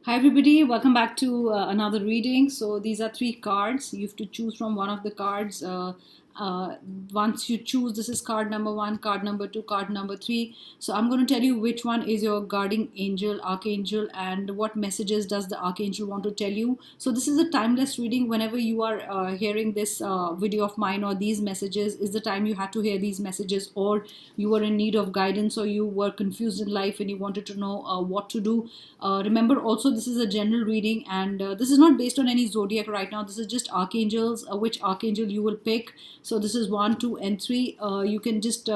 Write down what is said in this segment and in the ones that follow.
Hi everybody, welcome back to another reading. So these are three cards. You have to choose from one of the cards. Uh, Once you choose, this is card number one, card number two, card number three. So I'm going to tell you which one is your guarding angel, archangel, and what messages does the archangel want to tell you. So this is a timeless reading. Whenever you are hearing this video of mine or these messages, is the time you had to hear these messages, or you were in need of guidance, or you were confused in life and you wanted to know what to do. Remember also, this is a general reading, and this is not based on any zodiac right now. This is just archangels, which archangel you will pick. So this is one, two, and three. You can just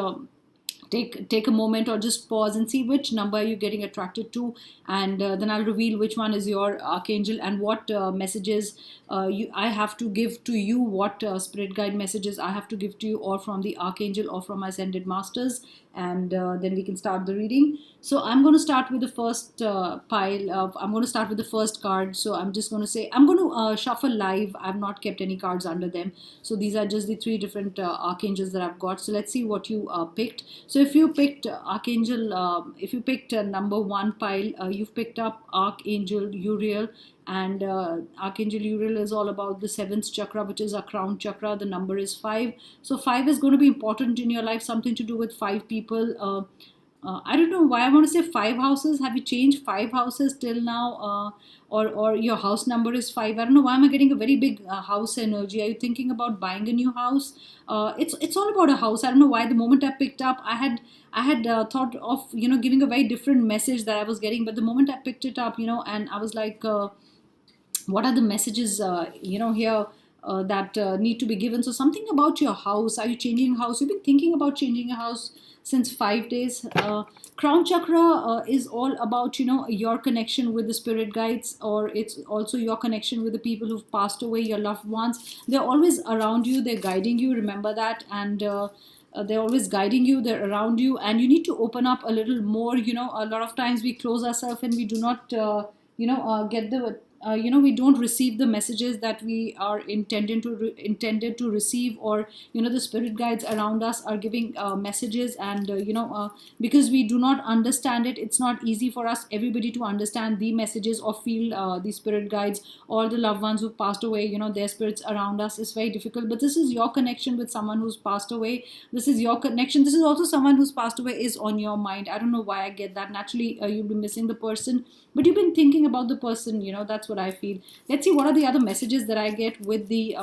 take a moment or just pause and see which number you're getting attracted to, and then I'll reveal which one is your archangel and what messages I have to give to you, what spirit guide messages I have to give to you, or from the archangel or from my ascended masters, and then we can start the reading. So I'm going to start with the first pile of, I'm going to start with the first card. So I'm just going to say, I'm going to shuffle live. I've not kept any cards under them. So these are just the three different archangels that I've got. So let's see what you picked. So if you picked archangel, if you picked number one pile, you've picked up Archangel Uriel. And Archangel Uriel is all about the seventh chakra, which is our crown chakra. The number is five. So five is going to be important in your life, something to do with five people. I don't know why I want to say five houses. Have you changed five houses till now? Or your house number is five? I don't know why am I getting a very big house energy. Are you thinking about buying a new house? It's all about a house. I don't know why. The moment I picked up, I had thought of giving a very different message that I was getting, but the moment I picked it up, and I was like. What are the messages here that need to be given? So something about your house. Are you changing house? You've been thinking about changing a house since 5 days. Crown chakra is all about your connection with the spirit guides, or it's also your connection with the people who've passed away, your loved ones. They're always around you, they're guiding you, remember that. And they're always guiding you, they're around you, and you need to open up a little more. A lot of times we close ourselves and we do not get the we don't receive the messages that we are intended to receive, or the spirit guides around us are giving messages, and because we do not understand it, it's not easy for us everybody to understand the messages or feel the spirit guides or the loved ones who've passed away, their spirits around us. Is very difficult. But this is your connection with someone who's passed away. This is your connection. This is also someone who's passed away is on your mind. I don't know why I get that. Naturally, you'll be missing the person, but you've been thinking about the person. That's what I feel. Let's see what are the other messages that I get with the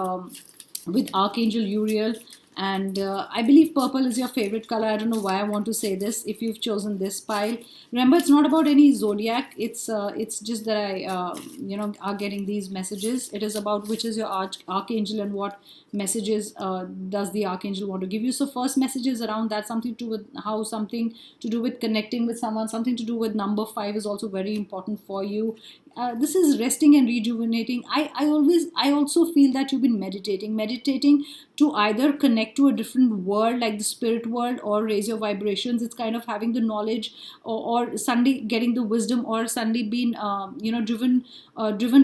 with Archangel Uriel. And I believe purple is your favorite color. I don't know why I want to say this. If you've chosen this pile, remember, it's not about any zodiac. It's just that I are getting these messages. It is about which is your archangel and what messages does the archangel want to give you. So first message is around that, something to do with how, something to do with connecting with someone, something to do with number five is also very important for you. This is resting and rejuvenating. I also feel that you've been meditating to either connect to a different world, like the spirit world, or raise your vibrations. It's kind of having the knowledge, or suddenly getting the wisdom, or suddenly being driven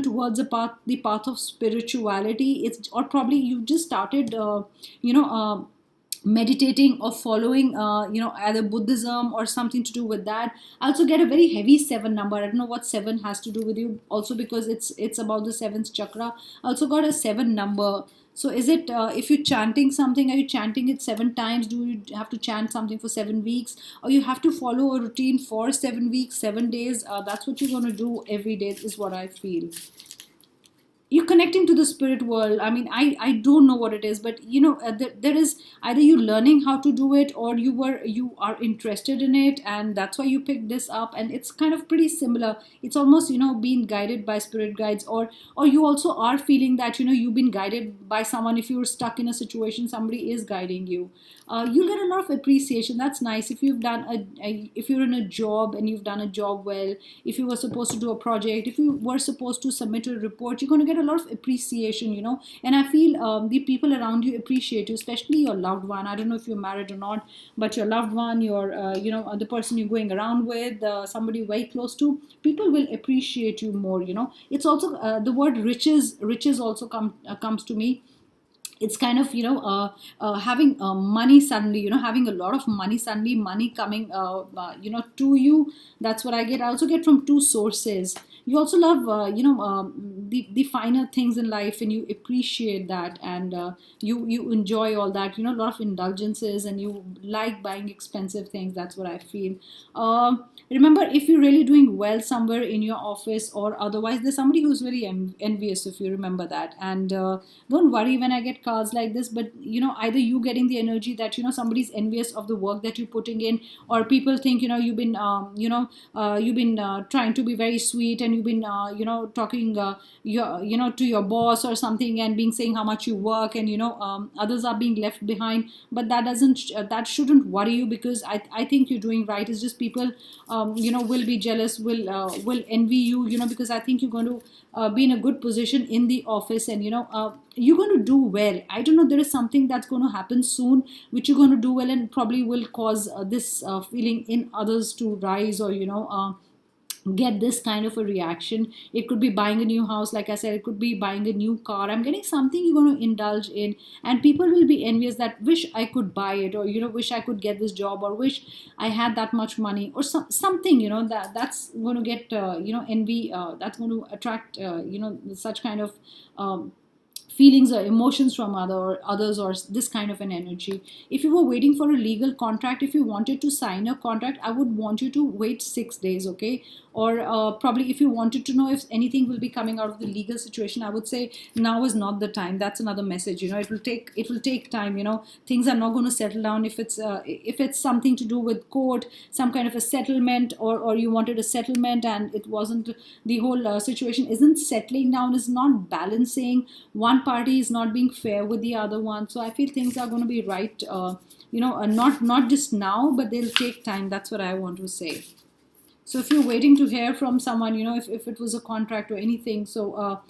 towards the path of spirituality. It's, or probably you've just started meditating or following either Buddhism or something to do with that. I also get a very heavy seven number. I don't know what seven has to do with you, also because it's about the seventh chakra. I also got a seven number. So is it, if you're chanting something, are you chanting it 7 times? Do you have to chant something for 7 weeks, or you have to follow a routine for 7 weeks, 7 days? That's what you're going to do every day, is what I feel. You're connecting to the spirit world. I mean, I don't know what it is, but there is either you learning how to do it, or you are interested in it, and that's why you picked this up. And it's kind of pretty similar. It's almost being guided by spirit guides, or you also are feeling that you've been guided by someone. If you're stuck in a situation, somebody is guiding you. You'll get a lot of appreciation. That's nice. If you've done if you're in a job and you've done a job well, if you were supposed to do a project, if you were supposed to submit a report, you're going to get a lot of appreciation. And I feel the people around you appreciate you, especially your loved one. I don't know if you're married or not, but your loved one, your the person you're going around with, somebody very close to, people will appreciate you more. It's also the word riches also comes to me. it's kind of having money suddenly, having a lot of money suddenly, money coming to you. That's what I get. I also get from two sources. You also love the finer things in life, and you appreciate that, and you enjoy all that, a lot of indulgences, and you like buying expensive things. That's what I feel. Remember, if you're really doing well somewhere in your office or otherwise, there's somebody who's very envious, if you remember that. And don't worry when I get cards like this, but either you getting the energy that somebody's envious of the work that you're putting in, or people think you've been trying to be very sweet, and you've been talking to your boss or something, and being saying how much you work, and others are being left behind. But that shouldn't worry you, because I think you're doing right. It's just people will be jealous, will envy you, because I think you're going to be in a good position in the office, and you're going to do well. I don't know, there is something that's going to happen soon which you're going to do well, and probably will cause this feeling in others to rise, or get this kind of a reaction. It could be buying a new house, like I said. It could be buying a new car. I'm getting something you're going to indulge in, and people will be envious that wish I could buy it, or wish I could get this job, or wish I had that much money, or something, that's going to get envy, that's going to attract such kind of feelings or emotions from others, or this kind of an energy. If you were waiting for a legal contract, if you wanted to sign a contract, I would want you to wait 6 days, okay? Or probably if you wanted to know if anything will be coming out of the legal situation, I would say now is not the time. That's another message. It will take time. Things are not going to settle down. If it's something to do with court, some kind of a settlement, or you wanted a settlement and it wasn't, the whole situation isn't settling down, is not balancing, one party is not being fair with the other one. So I feel things are going to be right, not just now, but they'll take time. That's what I want to say. So if you're waiting to hear from someone, if it was a contract or anything, so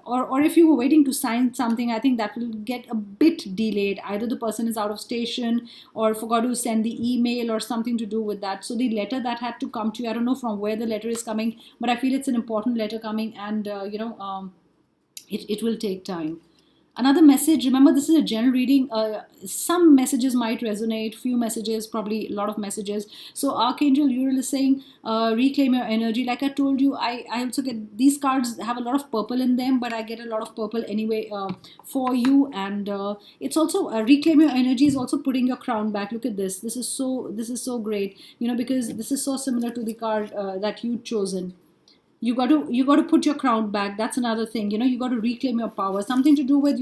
or if you were waiting to sign something, I think that will get a bit delayed. Either the person is out of station, or forgot to send the email, or something to do with that. So the letter that had to come to you, I don't know from where the letter is coming, but I feel it's an important letter coming, and it will take time. Another message, remember this is a general reading. Some messages might resonate, few messages, probably a lot of messages. So Archangel Uriel is saying, reclaim your energy. Like I told you, I also get, these cards have a lot of purple in them, but I get a lot of purple anyway for you. And it's also, reclaim your energy is also putting your crown back. Look at this. This is so great, because this is so similar to the card that you've chosen. You got to put your crown back. That's another thing. You got to reclaim your power. Something to do with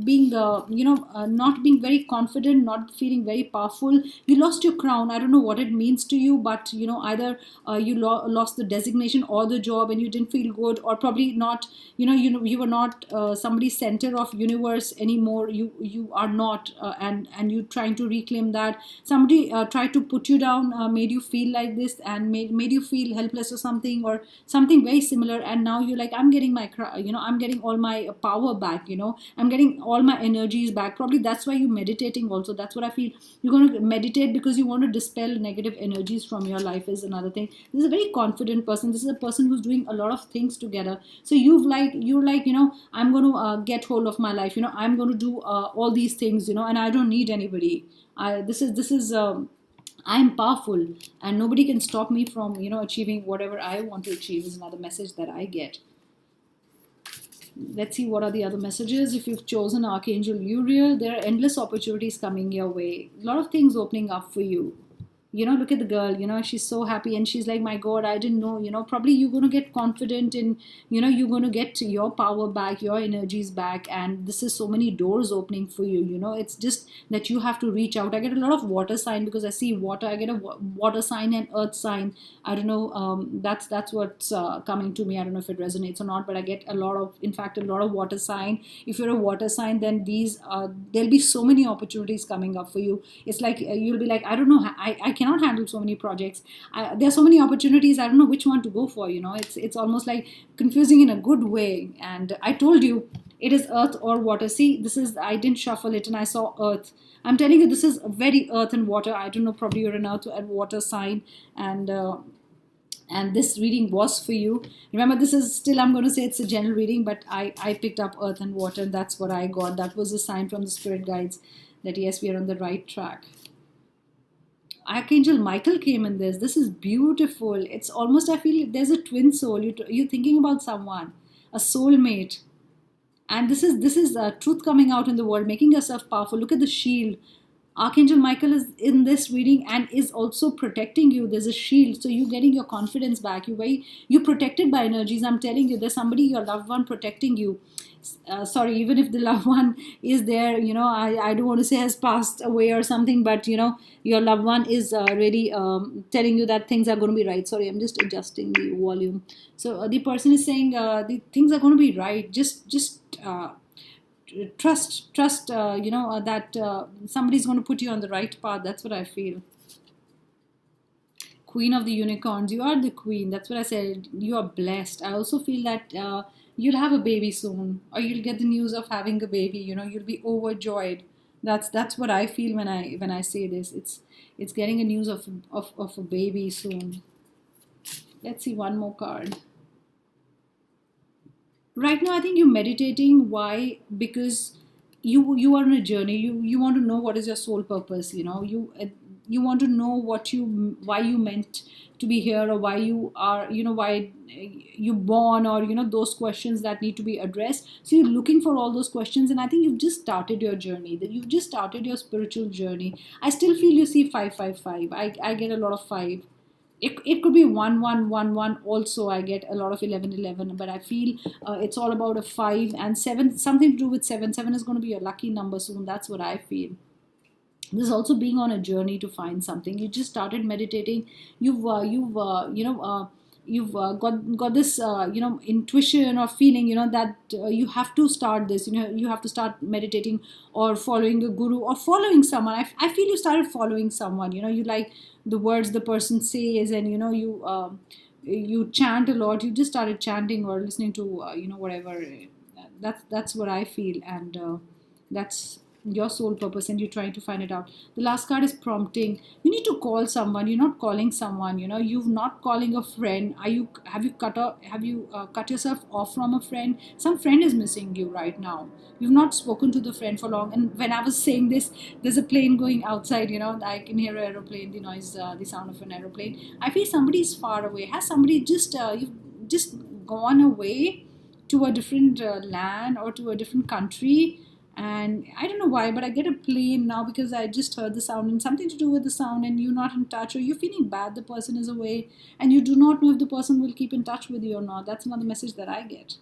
being not being very confident, not feeling very powerful. You lost your crown. I don't know what it means to you, but either you lost the designation or the job, and you didn't feel good, or probably not. You were not somebody's center of universe anymore. You are not, and you trying to reclaim that. Somebody tried to put you down, made you feel like this, and made you feel helpless or something, or something very similar. And now you're like, I'm getting I'm getting all my power back. I'm getting all my energies back. Probably that's why you're meditating also. That's what I feel. You're going to meditate because you want to dispel negative energies from your life, is another thing. This is a very confident person. This is a person who's doing a lot of things together. So you're like I'm going to get hold of my life. I'm going to do all these things, and I don't need anybody. This is I'm powerful, and nobody can stop me from achieving whatever I want to achieve, is another message that I get. Let's see what are the other messages. If you've chosen Archangel Uriel, there are endless opportunities coming your way. A lot of things opening up for you. Look at the girl, she's so happy, and she's like, my God, I didn't know, probably you're going to get confident in, you're going to get your power back, your energies back, and this is so many doors opening for you. It's just that you have to reach out. I get a lot of water sign because I see water. I get a water sign and earth sign. I don't know, that's what's coming to me. I don't know if it resonates or not, but I get a lot of water sign. If you're a water sign, then there'll be so many opportunities coming up for you. It's like you'll be like, I don't know, I cannot handle so many projects. There are so many opportunities. I don't know which one to go for. It's almost like confusing in a good way. And I told you, it is earth or water. See, I didn't shuffle it and I saw earth. I'm telling you, this is very earth and water. I don't know, probably you're an earth and water sign. And and this reading was for you. Remember, this is still, I'm going to say it's a general reading, but I picked up earth and water, and that's what I got. That was a sign from the spirit guides that yes, we are on the right track. Archangel Michael came in this. This is beautiful. It's almost, I feel there's a twin soul. You're thinking about someone, a soulmate. And this is truth coming out in the world, making yourself powerful. Look at the shield. Archangel Michael is in this reading and is also protecting you. There's a shield, so you're getting your confidence back. You're protected by energies. I'm telling you, there's somebody, your loved one, protecting you. Sorry, even if the loved one is there, I don't want to say has passed away or something, but your loved one is really telling you that things are going to be right. Sorry, I'm just adjusting the volume. So the person is saying the things are going to be right. Just trust that somebody's going to put you on the right path. That's what I feel. Queen of the unicorns, you are the queen. That's what I said. You are blessed. I also feel that you'll have a baby soon, or you'll get the news of having a baby. You'll be overjoyed. That's what I feel when I say this. It's getting a news of a baby soon. Let's see one more card. Right now, I think you're meditating. Why? Because you are on a journey. You want to know what is your soul purpose. You want to know why you meant to be here, or why you are, why you born, or those questions that need to be addressed. So you're looking for all those questions, and I think you've just started your journey. That you've just started your spiritual journey. I still feel you see 555. I get a lot of 5. It could be 1111 also. I get a lot of 1111, but I feel it's all about a 5 and 7, something to do with 7. 7 is going to be a lucky number soon. That's what I feel. This is also being on a journey to find something. You just started meditating. You've got this intuition or feeling that you have to start this. You have to start meditating or following a guru or following someone. I feel you started following someone. You like the words the person says, and you chant a lot. You just started chanting or listening to whatever. That's what I feel, and that's your soul purpose, and you're trying to find it out. The last card is prompting. You need to call someone. You're not calling someone. You're not calling a friend. Have you cut yourself off from a friend? Some friend is missing you right now. You've not spoken to the friend for long. And when I was saying this, there's a plane going outside. I can hear an aeroplane, the noise, the sound of an aeroplane. I feel somebody is far away. Has somebody you've just gone away to a different land or to a different country? And I don't know why, but I get a plane now because I just heard the sound, and something to do with the sound, and you're not in touch, or you're feeling bad the person is away, and you do not know if the person will keep in touch with you or not. That's another message that I get.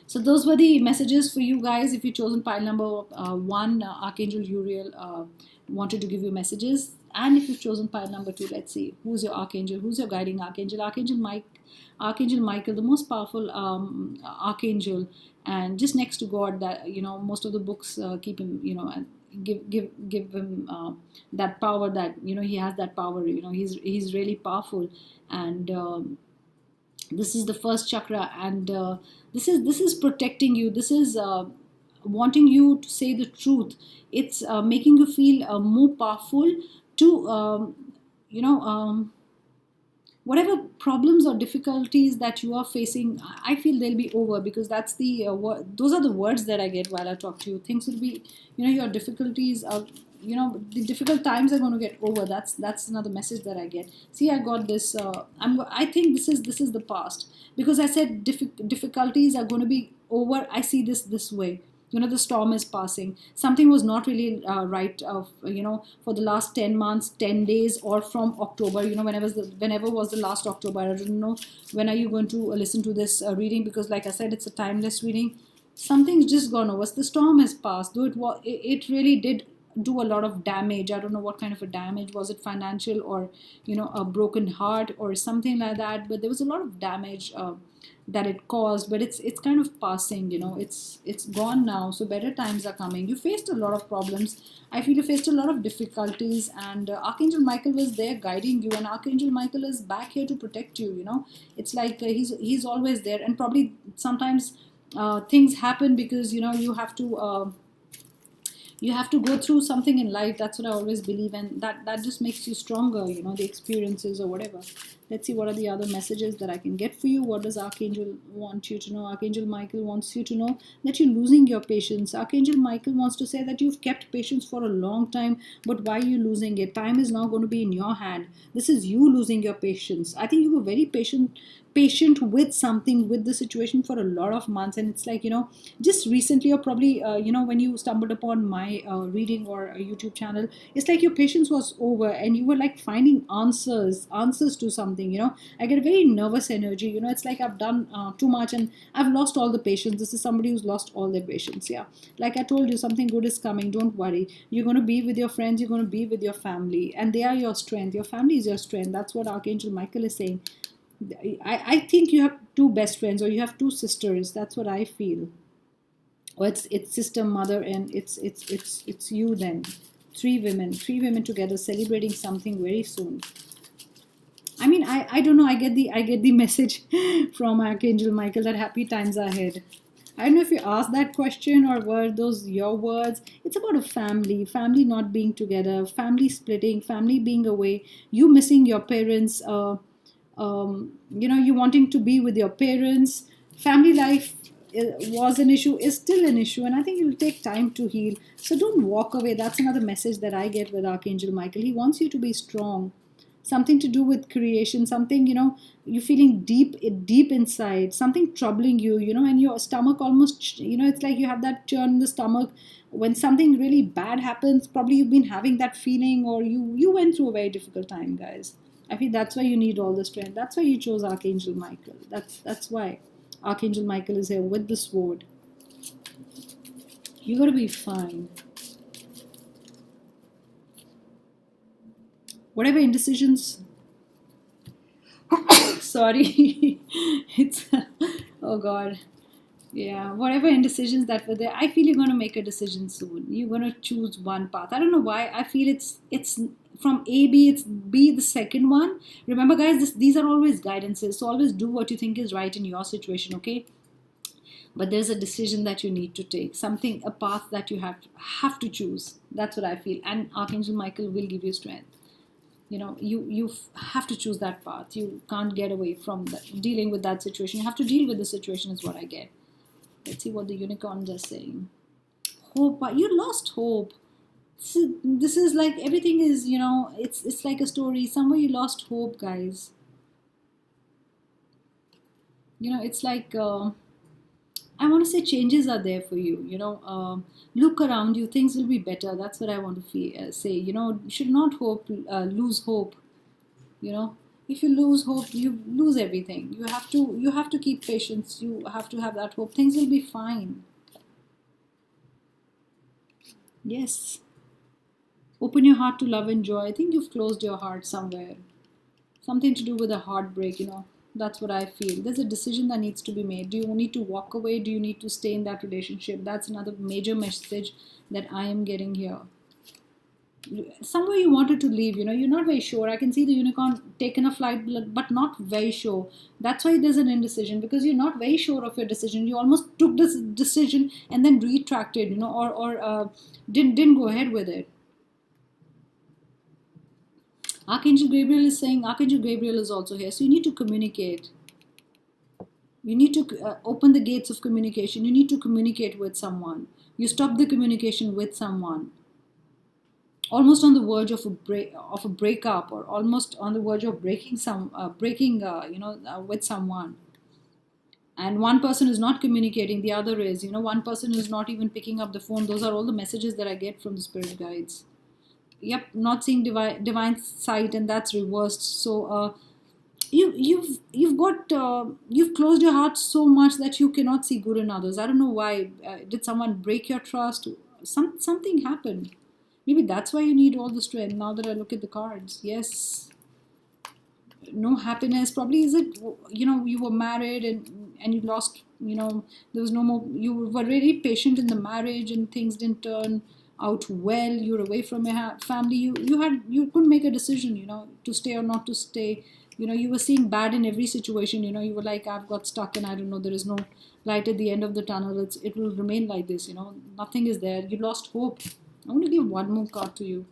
So those were the messages for you guys. If you've chosen pile number 1, Archangel Uriel wanted to give you messages. And if you've chosen pile number 2, let's see, who's your archangel, who's your guiding archangel? Archangel Michael, the most powerful archangel, and just next to God. That most of the books keep him, and give him that power. That he has that power. He's really powerful, and this is the first chakra, and this is protecting you. This is wanting you to say the truth. It's making you feel more powerful to whatever problems or difficulties that you are facing. I feel they'll be over, because that's those are the words that I get while I talk to you. Things will be, your difficulties are, the difficult times are going to get over. That's another message that I get. See, I got this. I think this is the past, because I said difficulties are going to be over. I see this way. The storm is passing. Something was not really right, for the last 10 months, 10 days, or from October, whenever was the last October. I don't know when are you going to listen to this reading, because like I said, it's a timeless reading. Something's just gone over. The storm has passed, though it really did do a lot of damage. I don't know what kind of a damage. Was it financial, or a broken heart or something like that? But there was a lot of damage that it caused, but it's kind of passing. It's gone now, so better times are coming. You faced a lot of problems. I feel you faced a lot of difficulties, and Archangel Michael was there guiding you, and Archangel Michael is back here to protect you. It's like he's always there, and probably sometimes things happen because you have to go through something in life. That's what I always believe, and that just makes you stronger, the experiences or whatever. Let's see what are the other messages that I can get for you. What does Archangel want you to know? Archangel Michael wants you to know that you're losing your patience. Archangel Michael wants to say that you've kept patience for a long time, but why are you losing it? Time is now going to be in your hand. This is you losing your patience. I think you were very patient with something, with the situation for a lot of months, and it's like, just recently, or probably when you stumbled upon my reading or a YouTube channel, it's like your patience was over and you were like finding answers to something. I get a very nervous energy. It's like I've done too much and I've lost all the patience. This is somebody who's lost all their patience. Yeah, like I told you, something good is coming. Don't worry. You're going to be with your friends, you're going to be with your family, and they are your strength. Your family is your strength. That's what Archangel Michael is saying. I think you have two best friends, or you have two sisters. That's what I feel. Or it's sister, mother, and it's you then. Three women together celebrating something very soon. I mean, I don't know. I get the message from Archangel Michael that happy times are ahead. I don't know if you asked that question or were those your words. It's about a family not being together, family splitting, family being away, you missing your parents. You wanting to be with your parents. Family life was an issue, is still an issue, and I think it will take time to heal. So don't walk away. That's another message that I get with Archangel Michael. He wants you to be strong. Something to do with creation, something, you're feeling deep inside, something troubling you, and your stomach almost, it's like you have that churn in the stomach when something really bad happens. Probably you've been having that feeling, or you went through a very difficult time, guys. I think that's why you need all the strength. That's why you chose Archangel Michael. That's why Archangel Michael is here with the sword. You're gonna be fine. Whatever indecisions, sorry, it's oh god, yeah, whatever indecisions that were there, I feel you're going to make a decision soon. You're going to choose one path. I don't know why I feel it's from A B, it's B, the second one. Remember, guys, these are always guidances, so always do what you think is right in your situation, okay? But there's a decision that you need to take, something, a path that you have to choose. That's what I feel, and Archangel Michael will give you strength. You have to choose that path. You can't get away from dealing with that situation. You have to deal with the situation, is what I get. Let's see what the unicorns are saying. Hope. You lost hope. This is like everything is, it's like a story. Somewhere you lost hope, guys. It's like, I want to say changes are there for you. Look around you. Things will be better. That's what I want to say. You should not lose hope. If you lose hope, you lose everything. You have to keep patience. You have to have that hope. Things will be fine. Yes. Open your heart to love and joy. I think you've closed your heart somewhere. Something to do with a heartbreak. That's what I feel. There's a decision that needs to be made. Do you need to walk away? Do you need to stay in that relationship? That's another major message that I am getting here. Somewhere you wanted to leave, you're not very sure. I can see the unicorn taken a flight, but not very sure. That's why there's an indecision, because you're not very sure of your decision. You almost took this decision and then retracted, or didn't go ahead with it. Archangel Gabriel is saying, Archangel Gabriel is also here, so you need to communicate. You need to open the gates of communication. You need to communicate with someone. You stop the communication with someone, almost on the verge of a breakup, or almost on the verge of breaking with someone. And one person is not communicating, the other is. One person is not even picking up the phone. Those are all the messages that I get from the spirit guides. Yep, not seeing divine sight, and that's reversed. So you've closed your heart so much that you cannot see good in others. I don't know why. Did someone break your trust? Something happened. Maybe that's why you need all the strength. Now that I look at the cards, yes, no happiness. Probably is it, you were married and you lost, there was no more. You were really patient in the marriage and things didn't turn out well. You're away from your family. You couldn't make a decision, to stay or not to stay. You were seeing bad in every situation. You were like, I've got stuck and I don't know, there is no light at the end of the tunnel. It will remain like this. Nothing is there. You lost hope. I want to give one more card to you.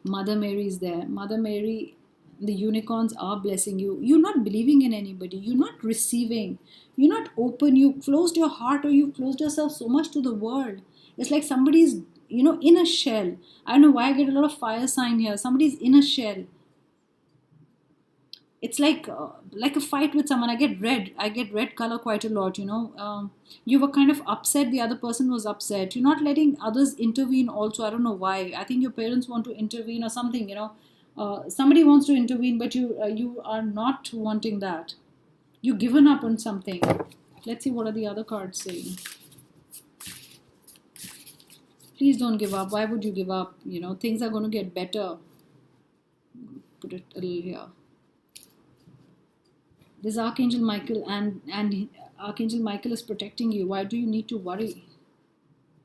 Mother Mary is there. Mother Mary, The unicorns are blessing you. You're not believing in anybody. You're not receiving. You're not open. You closed your heart, or you closed yourself so much to the world. It's like somebody's, in a shell. I don't know why I get a lot of fire sign here. Somebody's in a shell. It's like a fight with someone. I get red color quite a lot. You were kind of upset, the other person was upset. You're not letting others intervene also. I don't know why. I think your parents want to intervene or something. Somebody wants to intervene, but you are not wanting that. You've given up on something. Let's see what are the other cards saying. Please don't give up. Why would you give up? Things are going to get better. Put it a little here. This Archangel Michael, and Archangel Michael is protecting you. Why do you need to worry?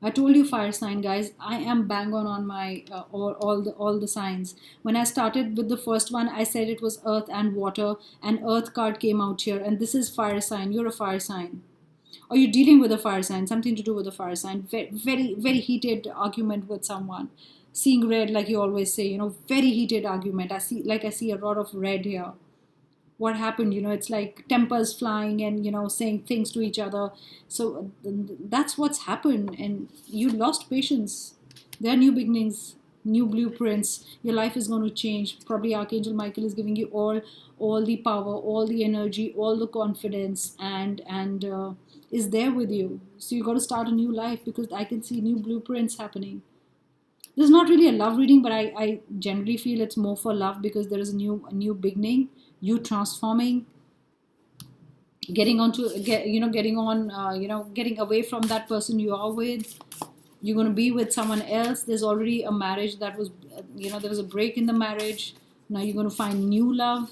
I told you, fire sign guys. I am bang on my all the signs. When I started with the first one, I said it was earth and water, and earth card came out here, and this is fire sign. You're a fire sign, or you're dealing with a fire sign. Something to do with a fire sign. Very very, very heated argument with someone. Seeing red, like you always say. Very heated argument. I see a lot of red here. What happened? It's like tempers flying, and saying things to each other. So that's what's happened, and you lost patience. There are new beginnings, new blueprints. Your life is going to change. Probably Archangel Michael is giving you all the power, all the energy, all the confidence, and is there with you. So you got to start a new life, because I can see new blueprints happening. This is not really a love reading, but I generally feel it's more for love, because there is a new beginning, you transforming, getting away from that person you are with. You're going to be with someone else. There's already a marriage that was, there was a break in the marriage. Now you're going to find new love.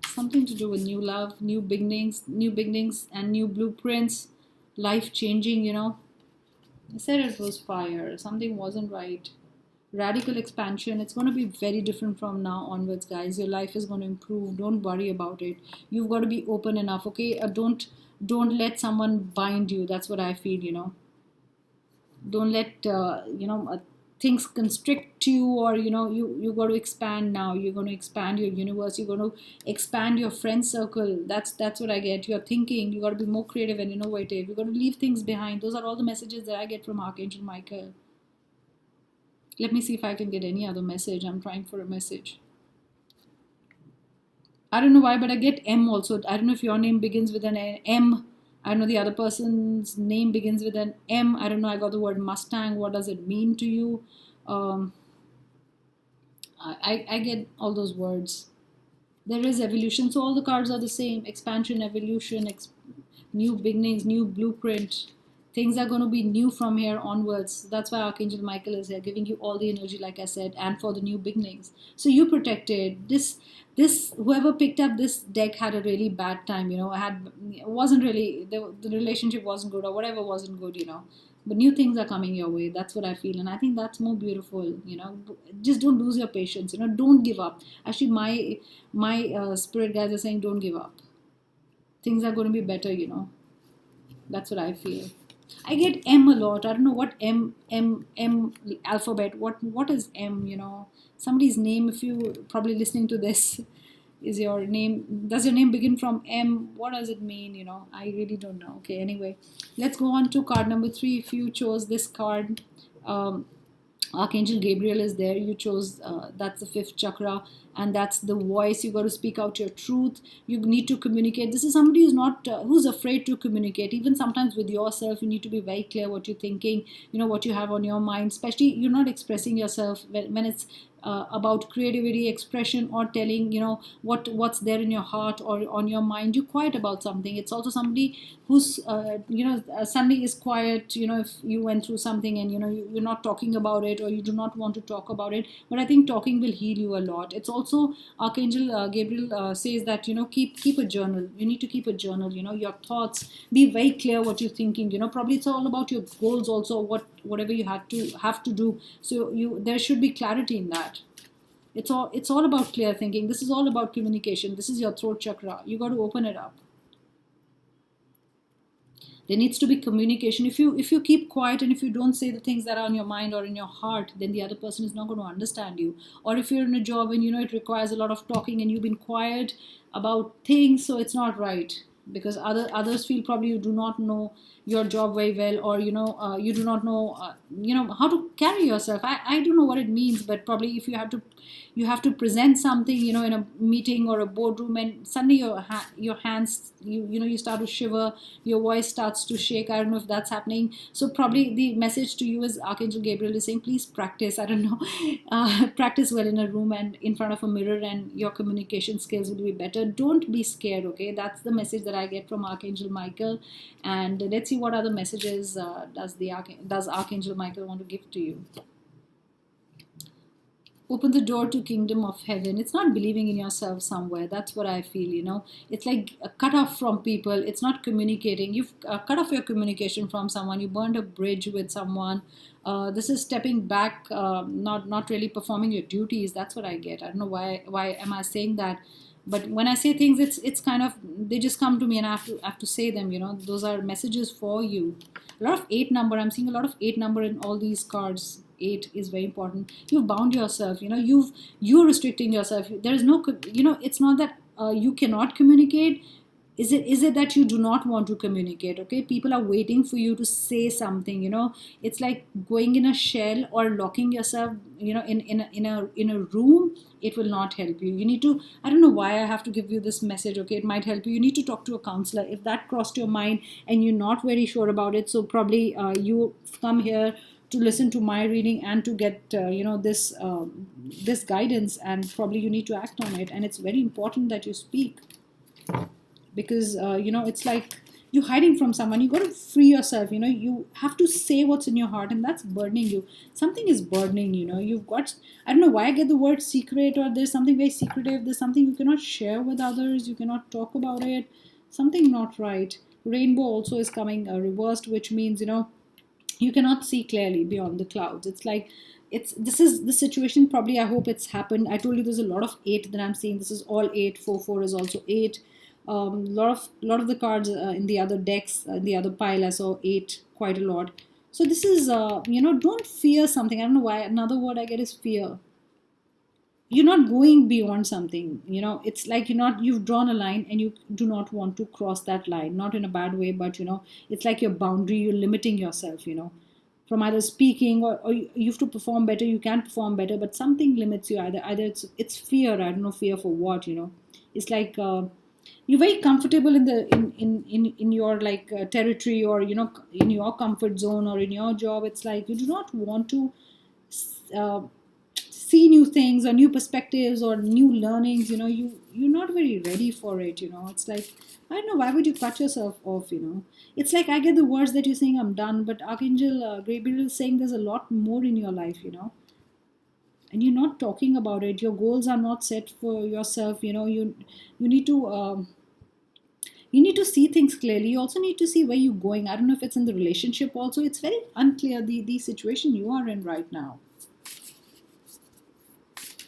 Something to do with new love, new beginnings, and new blueprints, life changing. I said it was fire. Something wasn't right. Radical expansion. It's going to be very different from now onwards, guys. Your life is going to improve. Don't worry about it. You've got to be open enough, okay? Don't let someone bind you. That's what I feel. Don't let things constrict you, or you got to expand now. You're going to expand your universe. You're going to expand your friend circle. That's what I get. You're thinking. You got to be more creative and innovative. You got to leave things behind. Those are all the messages that I get from Archangel Michael. Let me see if I can get any other message. I'm trying for a message. I don't know why, but I get M also. I don't know if your name begins with an M. I don't know the other person's name begins with an M. I don't know. I got the word Mustang. What does it mean to you? I get all those words. There is evolution. So all the cards are the same. Expansion, evolution, new beginnings, new blueprint. Things are going to be new from here onwards. That's why Archangel Michael is here, giving you all the energy, like I said, and for the new beginnings. So you protected. This whoever picked up this deck had a really bad time. Wasn't really, the relationship wasn't good, or whatever wasn't good. But new things are coming your way. That's what I feel, and I think that's more beautiful. Just don't lose your patience. Don't give up. Actually, my spirit guys are saying don't give up. Things are going to be better. That's what I feel. I get M a lot. I don't know what M alphabet. What is M? Somebody's name. If you probably listening to this, is your name? Does your name begin from M? What does it mean? I really don't know. Okay. Anyway, let's go on to card number 3. If you chose this card, Archangel Gabriel is there. You chose that's the 5th chakra, and that's the voice. You got to speak out your truth. You need to communicate. This is somebody who's afraid to communicate. Even sometimes with yourself, you need to be very clear what you're thinking. What you have on your mind. Especially you're not expressing yourself when it's about creativity, expression, or telling what's there in your heart or on your mind. You're quiet about something. It's also somebody who's suddenly is quiet. If you went through something and you're not talking about it, or you do not want to talk about it. But I think talking will heal you a lot. It's also Archangel Gabriel says that keep a journal. You need to keep a journal. Your thoughts. Be very clear what you're thinking. Probably it's all about your goals also. Whatever you have to do. So there should be clarity in that. It's all about clear thinking. This is all about communication. This is your throat chakra. You got to open it up. There needs to be communication. If you keep quiet and if you don't say the things that are on your mind or in your heart, then the other person is not going to understand you. Or if you're in a job and it requires a lot of talking and you've been quiet about things, so it's not right, because others feel probably you do not know your job very well, or you do not know how to carry yourself. I don't know what it means, but probably if you have to present something in a meeting or a boardroom, and suddenly your hands, you start to shiver, your voice starts to shake. I don't know if that's happening. So probably the message to you is Archangel Gabriel is saying, please practice. I don't know, practice well in a room and in front of a mirror, and your communication skills will be better. Don't be scared. Okay, that's the message that I get from Archangel Michael. And let's see what other messages does Archangel Michael want to give to you. Open the door to kingdom of heaven. It's not believing in yourself somewhere. That's what I feel. It's like a cut off from people. It's not communicating. You've cut off your communication from someone. You burned a bridge with someone. This is stepping back, not really performing your duties. That's what I get. I don't know why am I saying that. But when I say things, it's kind of, they just come to me and I have to say them. Those are messages for you. A lot of 8 number. I'm seeing a lot of 8 number in all these cards. 8 is very important. You've bound yourself. You're restricting yourself. There is no. It's not that you cannot communicate. Is it that you do not want to communicate? Okay, people are waiting for you to say something. It's like going in a shell or locking yourself. In a room. It will not help you. You need to. I don't know why I have to give you this message. Okay, it might help you. You need to talk to a counselor if that crossed your mind and you're not very sure about it. So probably you come here to listen to my reading and to get this guidance, and probably you need to act on it. And it's very important that you speak, because it's like you're hiding from someone. You got to free yourself. You have to say what's in your heart, and that's burdening you. Something is burdening. You've got, I don't know why I get the word secret, or there's something very secretive. There's something you cannot share with others. You cannot talk about it. Something not right. Rainbow also is coming reversed, which means you cannot see clearly beyond the clouds. It's like this is the situation. Probably I hope it's happened. I told you there's a lot of 8 that I'm seeing. This is all 8. 4 is also 8. Lot of the cards in the other decks, in the other pile, I saw 8 quite a lot. So this is don't fear something. I don't know why. Another word I get is fear. You're not going beyond something. It's like you've drawn a line and you do not want to cross that line. Not in a bad way, but it's like your boundary. You're limiting yourself. From either speaking or you have to perform better. You can perform better, but something limits you. Either it's fear. I don't know, fear for what. It's like you're very comfortable in your territory, or in your comfort zone, or in your job. It's like you do not want to see new things or new perspectives or new learnings. You're not very ready for it. It's like, I don't know, why would you cut yourself off? It's like I get the words that you're saying I'm done, but Archangel Gabriel is saying there's a lot more in your life. And you're not talking about it. Your goals are not set for yourself. You need to you need to see things clearly. You also need to see where you're going. I don't know if it's in the relationship also. It's very unclear, the situation you are in right now.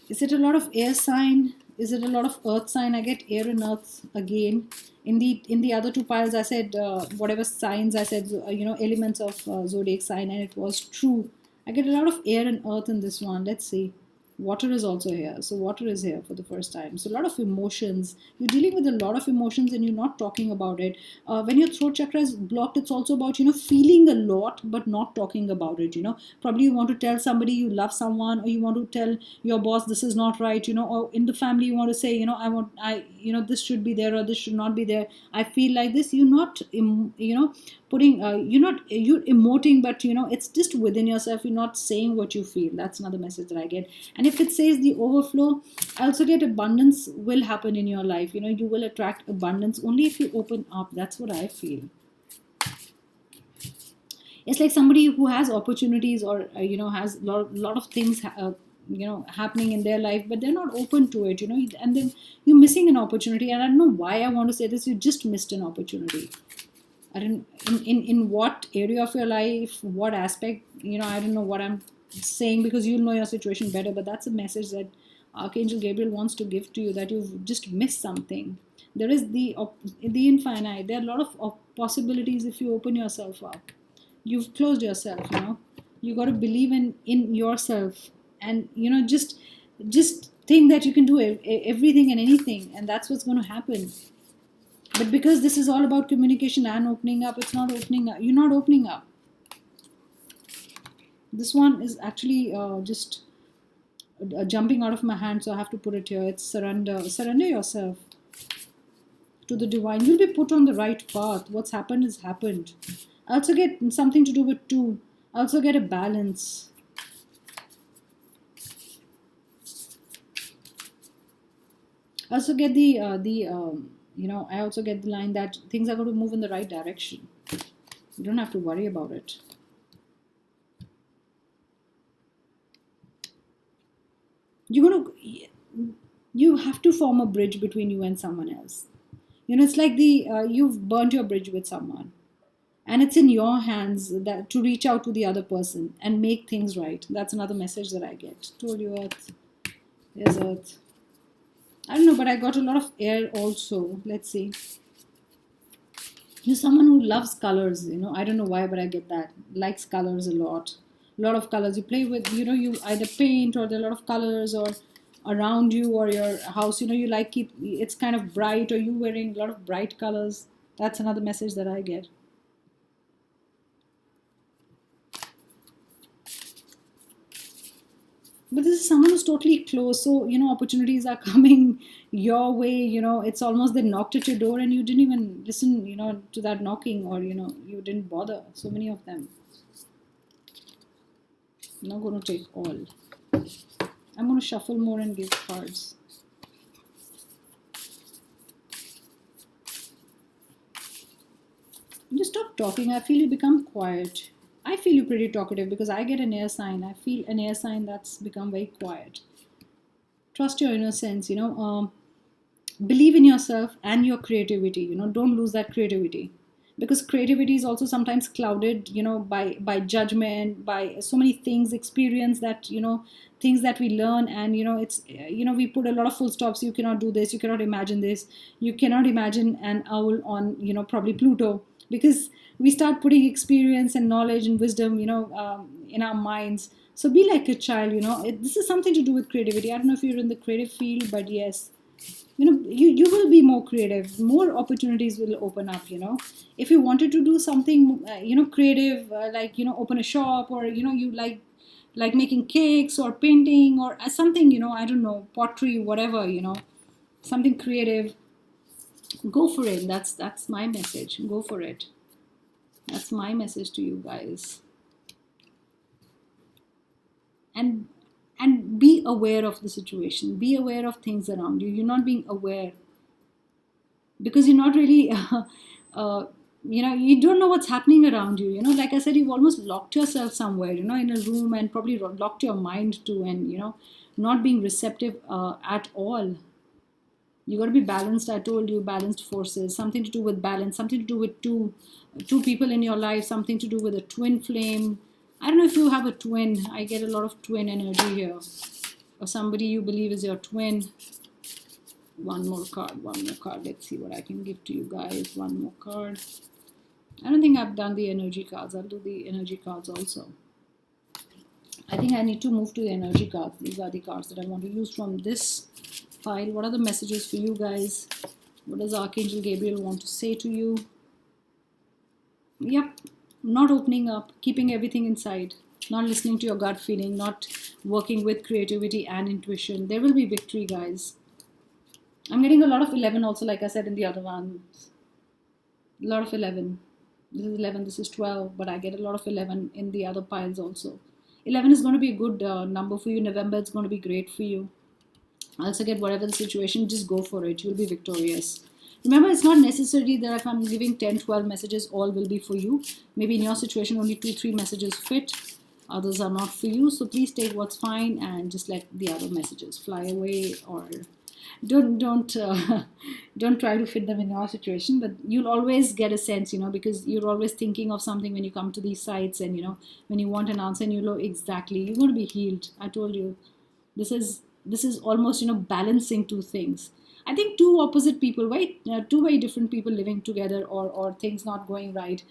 Is it a lot of air sign? Is it a lot of earth sign? I get air and earth again. In the other 2 piles, I said whatever signs I said, elements of zodiac sign, and it was true. I get a lot of air and earth in this one. Let's see. Water is also here. So water is here for the first time. So a lot of emotions. You're dealing with a lot of emotions and you're not talking about it. When your throat chakra is blocked, it's also about, feeling a lot but not talking about it. Probably you want to tell somebody you love someone, or you want to tell your boss this is not right, or in the family you want to say, this should be there or this should not be there. I feel like this. You're not, putting, you're emoting, but it's just within yourself. You're not saying what you feel. That's another message that I get. And if it says the overflow, I also get abundance will happen in your life. You will attract abundance only if you open up. That's what I feel. It's like somebody who has opportunities, or has a lot of things happening in their life, but they're not open to it. And then you're missing an opportunity. And I don't know why I want to say this. You just missed an opportunity. I don't, in what area of your life, what aspect, I don't know what I'm saying, because you'll know your situation better, but that's a message that Archangel Gabriel wants to give to you, that you've just missed something. There is the infinite. There are a lot of possibilities if you open yourself up. You've closed yourself, you got to believe in yourself, and just think that you can do everything and anything, and that's what's going to happen. But because this is all about communication and opening up, it's not opening up. You're not opening up. This one is actually just jumping out of my hand, so I have to put it here. It's surrender. Surrender yourself to the divine. You'll be put on the right path. What's happened is happened. I also get something to do with 2. I also get a balance. I also get I also get the line that things are going to move in the right direction. You don't have to worry about it. You have to form a bridge between you and someone else. It's like you've burnt your bridge with someone, and it's in your hands that to reach out to the other person and make things right. That's another message that I get. Told you, Earth. There's Earth. I don't know, but I got a lot of air also. Let's see. You're someone who loves colors, I don't know why, but I get that. Likes colors a lot. A lot of colors. You play with, you either paint, or there are a lot of colors, or around you or your house, you like it's kind of bright, or you wearing a lot of bright colors. That's another message that I get. But this is someone who's totally close, so opportunities are coming your way. It's almost they knocked at your door and you didn't even listen to that knocking, or you didn't bother. So many of them. I'm not going to take all. I'm going to shuffle more and give cards. Just stop talking. I feel you become quiet. I feel you pretty talkative because I get an air sign. I feel an air sign that's become very quiet. Trust your innocence, believe in yourself and your creativity. Don't lose that creativity, because creativity is also sometimes clouded, by judgment, by so many things, experience that, things that we learn, and it's we put a lot of full stops. You cannot do this, you cannot imagine this, you cannot imagine an owl on probably Pluto, because we start putting experience and knowledge and wisdom in our minds. So be like a child. This is something to do with creativity. I don't know if you're in the creative field, but yes, you will be more creative. More opportunities will open up. If you wanted to do something creative, like open a shop, or you like making cakes or painting or something, I don't know, pottery, whatever, something creative, go for it. That's my message. Go for it. That's my message to you guys. And be aware of the situation. Be aware of things around you. You're not being aware because you're not really you don't know what's happening around you. Like I said, you've almost locked yourself somewhere, in a room, and probably locked your mind too, and not being receptive at all. You got to be balanced. I told you, balanced forces. Something to do with balance. Something to do with two people in your life. Something to do with a twin flame. I don't know if you have a twin. I get a lot of twin energy here. Or somebody you believe is your twin. One more card. Let's see what I can give to you guys. One more card. I don't think I've done the energy cards. I'll do the energy cards also. I think I need to move to the energy cards. These are the cards that I want to use from this pile. What are the messages for you guys? What does Archangel Gabriel want to say to you? Yep. Not opening up, keeping everything inside, not listening to your gut feeling, not working with creativity and intuition. There will be victory, guys. I'm getting a lot of 11 also, like I said in the other ones. A lot of 11. This is 11, this is 12, but I get a lot of 11 in the other piles also. 11 is going to be a good number for you. November, it's going to be great for you. I also get whatever the situation, just go for it. You'll be victorious. Remember, it's not necessary that if I'm giving 10, 12 messages, all will be for you. Maybe in your situation, only 2, 3 messages fit. Others are not for you. So please take what's fine and just let the other messages fly away, or don't try to fit them in your situation. But you'll always get a sense, because you're always thinking of something when you come to these sites, and when you want an answer, and you know exactly you're going to be healed. I told you, this is this is almost, balancing two things. I think two opposite people, right? Two very different people living together, or things not going right.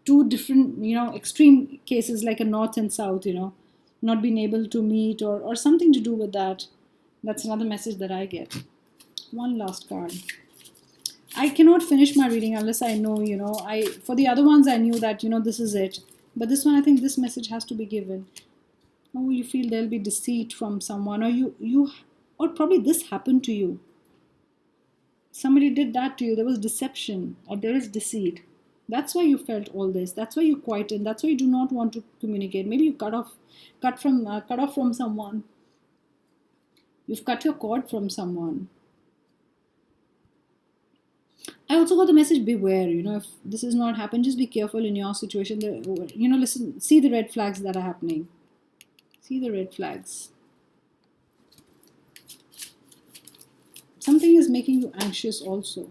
Two different, extreme cases like a north and south, not being able to meet, or something to do with that. That's another message that I get. One last card. I cannot finish my reading unless I know, I for the other ones I knew that, this is it. But this one, I think this message has to be given. Oh, you feel there'll be deceit from someone, or or probably this happened to you. Somebody did that to you. There was deception, or there is deceit. That's why you felt all this. That's why you quieted. That's why you do not want to communicate. Maybe you cut off from someone. You've cut your cord from someone. I also got the message, beware. If this is not happened, just be careful in your situation. Listen, see the red flags that are happening. See the red flags. Something is making you anxious also.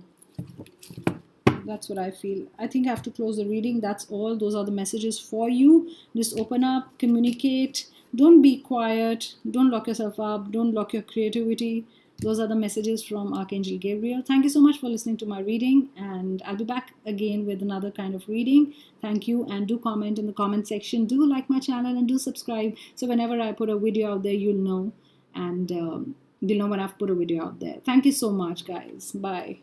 That's what I feel. I think I have to close the reading. That's all. Those are the messages for you. Just open up, communicate. Don't be quiet. Don't lock yourself up. Don't block your creativity. Those are the messages from Archangel Gabriel. Thank you so much for listening to my reading, and I'll be back again with another kind of reading. Thank you, and do comment in the comment section. Do like my channel and do subscribe, so whenever I put a video out there, you'll know, and you'll know when I've put a video out there. Thank you so much, guys. Bye.